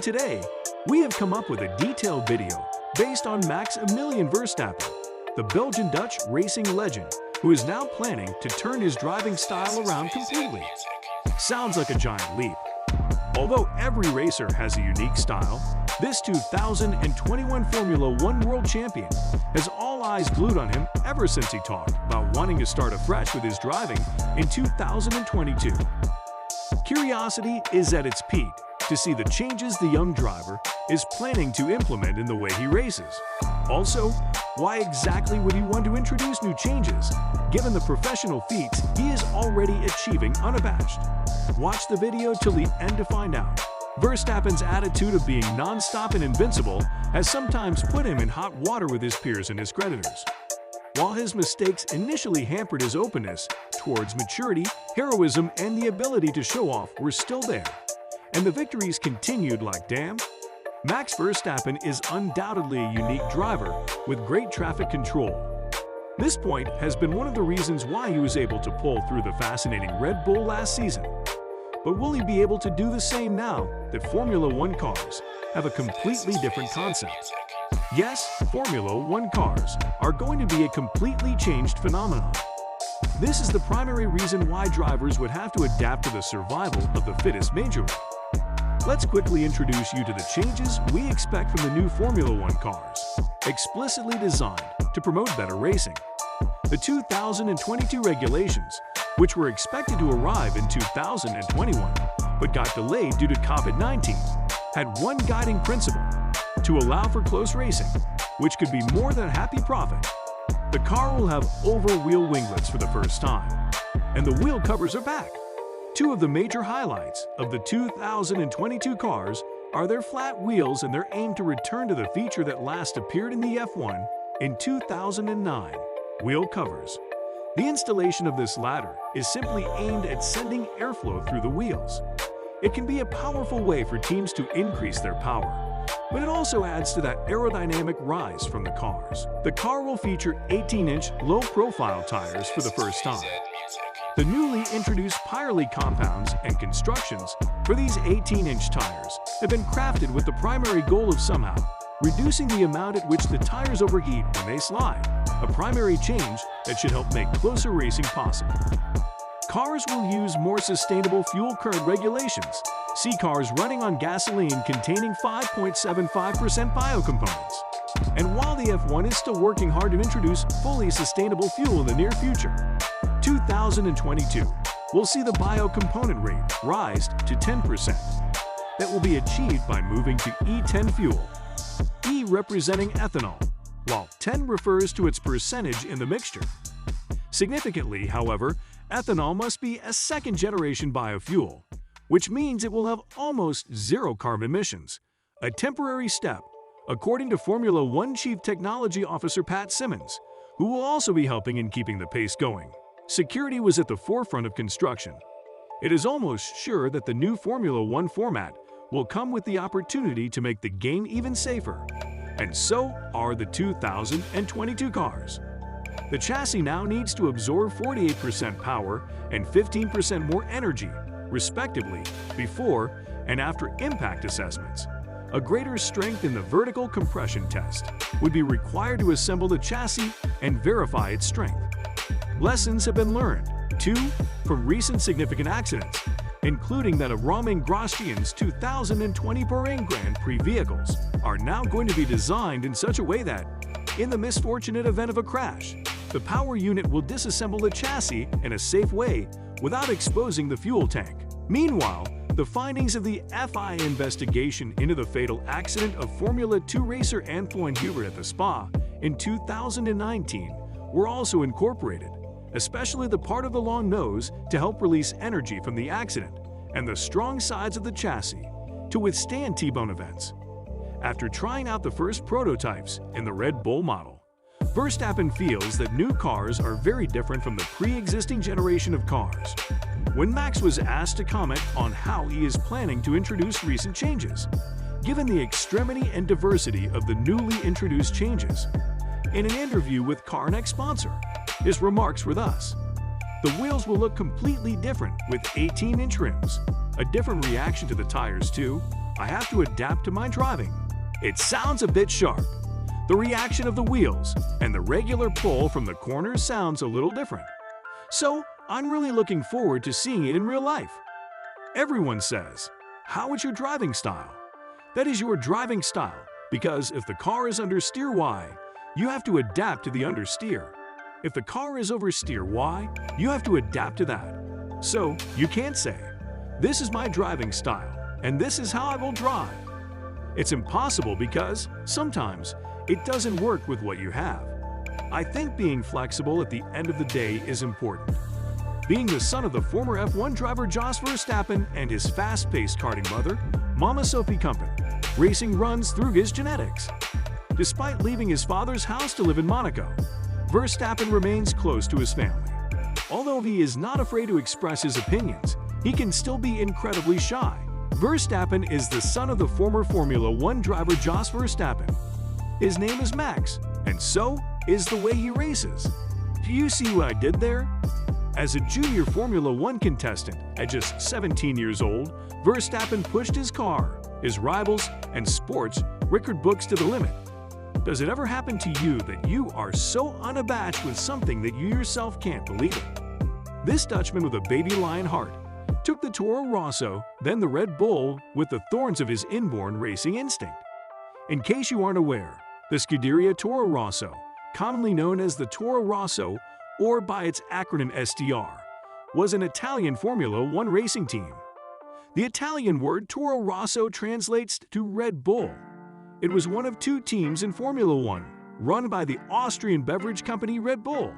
Today, we have come up with a detailed video based on Max Verstappen, the Belgian Dutch racing legend who is now planning to turn his driving style around completely. Sounds like a giant leap. Although every racer has a unique style, this 2021 Formula One world champion has all eyes glued on him ever since he talked about wanting to start afresh with his driving in 2022. Curiosity is at its peak to see the changes the young driver is planning to implement in the way he races. Also, why exactly would he want to introduce new changes, given the professional feats he is already achieving unabashed? Watch the video till the end to find out. Verstappen's attitude of being non-stop and invincible has sometimes put him in hot water with his peers and his creditors. While his mistakes initially hampered his openness towards maturity, heroism, and the ability to show off were still there, and the victories continued like damn. Max Verstappen is undoubtedly a unique driver with great traffic control. This point has been one of the reasons why he was able to pull through the fascinating Red Bull last season. But will he be able to do the same now that Formula One cars have a completely different concept? Yes, Formula One cars are going to be a completely changed phenomenon. This is the primary reason why drivers would have to adapt to the survival of the fittest majorly. Let's quickly introduce you to the changes we expect from the new Formula One cars, explicitly designed to promote better racing. The 2022 regulations, which were expected to arrive in 2021 but got delayed due to COVID-19, had one guiding principle: to allow for close racing, which could be more than a happy profit. The car will have over-wheel winglets for the first time, and the wheel covers are back. Two of the major highlights of the 2022 cars are their flat wheels and their aim to return to the feature that last appeared in the F1 in 2009, wheel covers. The installation of this latter is simply aimed at sending airflow through the wheels. It can be a powerful way for teams to increase their power, but it also adds to that aerodynamic rise from the cars. The car will feature 18-inch low-profile tires for the first time. The newly introduced Pirelli compounds and constructions for these 18-inch tires have been crafted with the primary goal of somehow reducing the amount at which the tires overheat when they slide, a primary change that should help make closer racing possible. Cars will use more sustainable fuel current regulations. See cars running on gasoline containing 5.75% biocomponents. And while the F1 is still working hard to introduce fully sustainable fuel in the near future, 2022 will see the biocomponent rate rise to 10%. That will be achieved by moving to E10 fuel, E representing ethanol, while 10 refers to its percentage in the mixture. Significantly, however, ethanol must be a second-generation biofuel, which means it will have almost zero carbon emissions, a temporary step, according to Formula One Chief Technology Officer Pat Simmons, who will also be helping in keeping the pace going. Security was at the forefront of construction. It is almost sure that the new Formula One format will come with the opportunity to make the game even safer, and so are the 2022 cars. The chassis now needs to absorb 48% power and 15% more energy, respectively, before and after impact assessments. A greater strength in the vertical compression test would be required to assemble the chassis and verify its strength. Lessons have been learned, too, from recent significant accidents, including that of Romain Grosjean's 2020 Bahrain Grand Prix vehicles are now going to be designed in such a way that, in the misfortunate event of a crash, the power unit will disassemble the chassis in a safe way without exposing the fuel tank. Meanwhile, the findings of the FIA investigation into the fatal accident of Formula 2 racer Antoine Hubert at the Spa in 2019 were also incorporated, especially the part of the long nose to help release energy from the accident and the strong sides of the chassis to withstand T-bone events. After trying out the first prototypes in the Red Bull model, Verstappen feels that new cars are very different from the pre-existing generation of cars. When Max was asked to comment on how he is planning to introduce recent changes, given the extremity and diversity of the newly introduced changes, in an interview with CarNext sponsor, his remarks were thus: the wheels will look completely different with 18-inch rims, a different reaction to the tires too, I have to adapt to my driving. It sounds a bit sharp. The reaction of the wheels and the regular pull from the corners sounds a little different. So, I'm really looking forward to seeing it in real life. Everyone says, "How is your driving style?" That is your driving style, because if the car is understeer Y, you have to adapt to the understeer. If the car is oversteer Y, you have to adapt to that. So, you can't say, "This is my driving style, and this is how I will drive." It's impossible because, sometimes, it doesn't work with what you have. I think being flexible at the end of the day is important. Being the son of the former F1 driver Max Verstappen and his fast-paced karting mother, Mama Sophie Kumpen, racing runs through his genetics. Despite leaving his father's house to live in Monaco, Verstappen remains close to his family. Although he is not afraid to express his opinions, he can still be incredibly shy. Verstappen is the son of the former Formula One driver Max Verstappen. His name is Max, and so is the way he races. Do you see what I did there? As a junior Formula One contestant at just 17 years old, Verstappen pushed his car, his rivals, and sports record books to the limit. Does it ever happen to you that you are so unabashed with something that you yourself can't believe it? This Dutchman with a baby lion heart took the Toro Rosso, then the Red Bull, with the thorns of his inborn racing instinct. In case you aren't aware, the Scuderia Toro Rosso, commonly known as the Toro Rosso or by its acronym STR, was an Italian Formula One racing team. The Italian word Toro Rosso translates to Red Bull. It was one of two teams in Formula One, run by the Austrian beverage company Red Bull,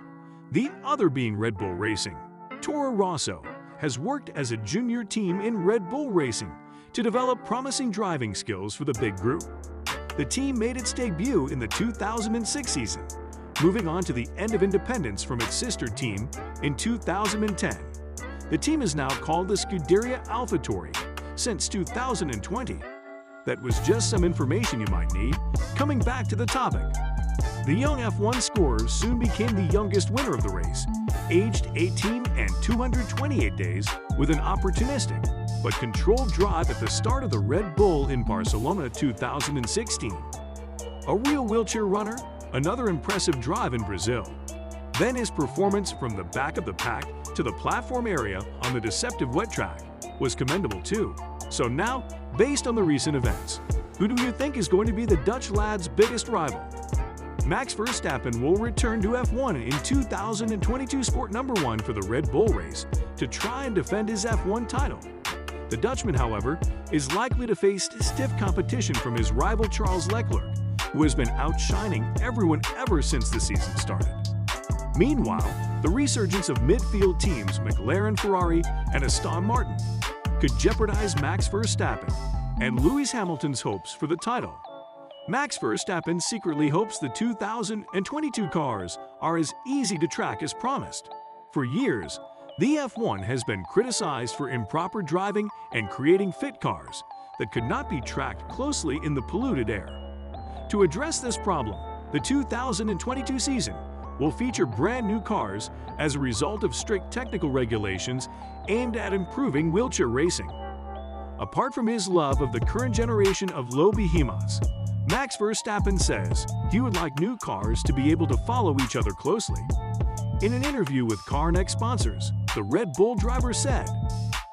the other being Red Bull Racing. Toro Rosso has worked as a junior team in Red Bull Racing to develop promising driving skills for the big group. The team made its debut in the 2006 season, moving on to the end of independence from its sister team in 2010. The team is now called the Scuderia AlphaTauri since 2020. That was just some information you might need. Coming back to the topic. The young F1 scorer soon became the youngest winner of the race, aged 18 and 228 days, with an opportunistic but controlled drive at the start of the Red Bull in Barcelona 2016. A real wheelchair runner, another impressive drive in Brazil. Then his performance from the back of the pack to the platform area on the deceptive wet track was commendable too. So now, based on the recent events, who do you think is going to be the Dutch lad's biggest rival? Max Verstappen will return to F1 in 2022 Sport No. 1 for the Red Bull race to try and defend his F1 title. The Dutchman, however, is likely to face stiff competition from his rival Charles Leclerc, who has been outshining everyone ever since the season started. Meanwhile, the resurgence of midfield teams McLaren, Ferrari, and Aston Martin could jeopardize Max Verstappen and Lewis Hamilton's hopes for the title. Max Verstappen secretly hopes the 2022 cars are as easy to track as promised. For years, the F1 has been criticized for improper driving and creating fit cars that could not be tracked closely in the polluted air. To address this problem, the 2022 season will feature brand new cars as a result of strict technical regulations aimed at improving wheelchair racing. Apart from his love of the current generation of low behemoths, Max Verstappen says he would like new cars to be able to follow each other closely. In an interview with CarNext sponsors, the Red Bull driver said,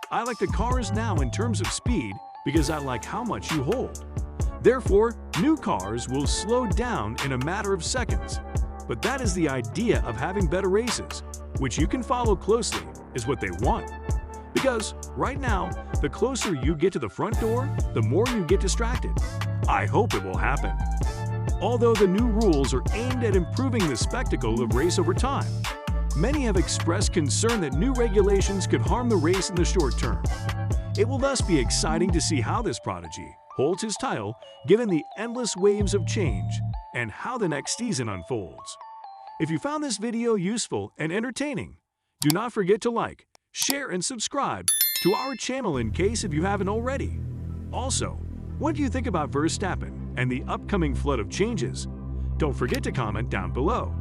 "I like the cars now in terms of speed because I like how much you hold. Therefore, new cars will slow down in a matter of seconds. But that is the idea of having better races, which you can follow closely, is what they want. Because right now, the closer you get to the front door, the more you get distracted. I hope it will happen." Although the new rules are aimed at improving the spectacle of race over time, many have expressed concern that new regulations could harm the race in the short term. It will thus be exciting to see how this prodigy holds his title given the endless waves of change and how the next season unfolds. If you found this video useful and entertaining, do not forget to like, share, and subscribe to our channel in case if you haven't already. Also, what do you think about Verstappen and the upcoming flood of changes? Don't forget to comment down below.